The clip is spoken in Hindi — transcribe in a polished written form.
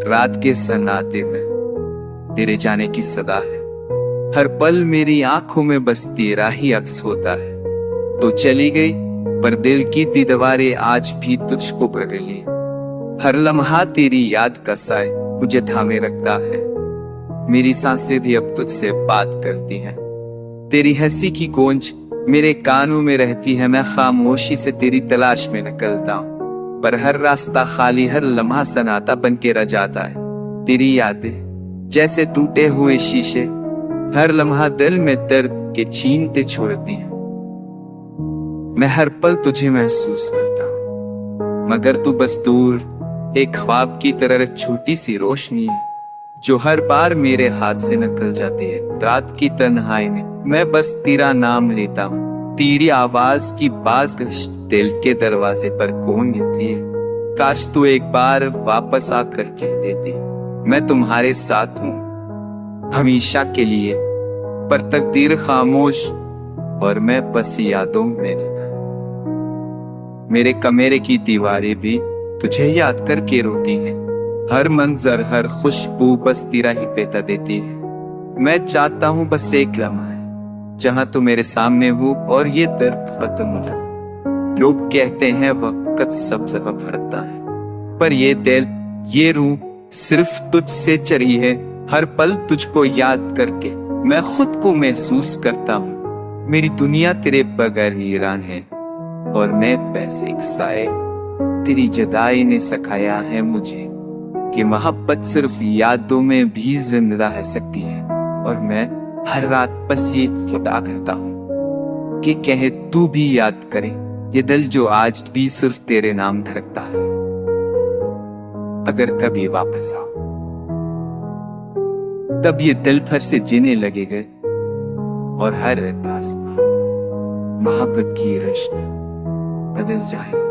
रात के सन्नाटे में तेरे जाने की सदा है। हर पल मेरी आंखों में बस तेरा ही अक्स होता है। तो चली गई पर दिल की दीवारें आज भी तुझको बदली। हर लम्हा तेरी याद का साए मुझे थामे रखता है। मेरी सांसें भी अब तुझसे बात करती हैं। तेरी हंसी की गूंज मेरे कानों में रहती है। मैं खामोशी से तेरी तलाश में निकलता हूँ, पर हर रास्ता खाली, हर लम्हा सन्नाटा बन के रह जाता है। तेरी यादें जैसे टूटे हुए शीशे, हर लम्हा दिल में दर्द के छीनते छोड़ती हैं। मैं हर पल तुझे महसूस करता हूँ, मगर तू बस दूर एक ख्वाब की तरह छोटी सी रोशनी है, जो हर बार मेरे हाथ से निकल जाती है। रात की तन्हाई में मैं बस तेरा नाम लेता हूँ। तेरी आवाज की बाज गश्त दिल के दरवाजे पर कौन देती है। काश तू एक बार वापस आकर कह देती, मैं तुम्हारे साथ हूँ हमेशा के लिए। पर तकदीर खामोश और मैं बस यादों में रहता। मेरे कमरे की दीवारें भी तुझे याद करके रोती हैं। हर मंजर, हर खुशबू बस तेरा ही पेता देती है। मैं चाहता हूँ बस एक लम्हा है जहां तू मेरे सामने हो और ये दर्द खत्म हो जाए। लोग कहते हैं वक्त सब जगह भरता है, पर ये दिल, ये रूह सिर्फ तुझसे चरी है। हर पल तुझको याद करके मैं खुद को महसूस करता हूँ। मेरी दुनिया तेरे बगैर वीरान है और मैं बस एक साए। तेरी जुदाई ने सिखाया है मुझे कि मोहब्बत सिर्फ यादों में भी जिंदा रह सकती है। और मैं हर रात बस ये खुदा करता हूँ कि कहे तू भी याद करे ये दिल जो आज भी सिर्फ तेरे नाम धड़कता है। अगर कभी वापस आओ तब ये दिल फिर से जीने लगेगा और हर एहसास मोहब्बत की रश्क बदल जाए।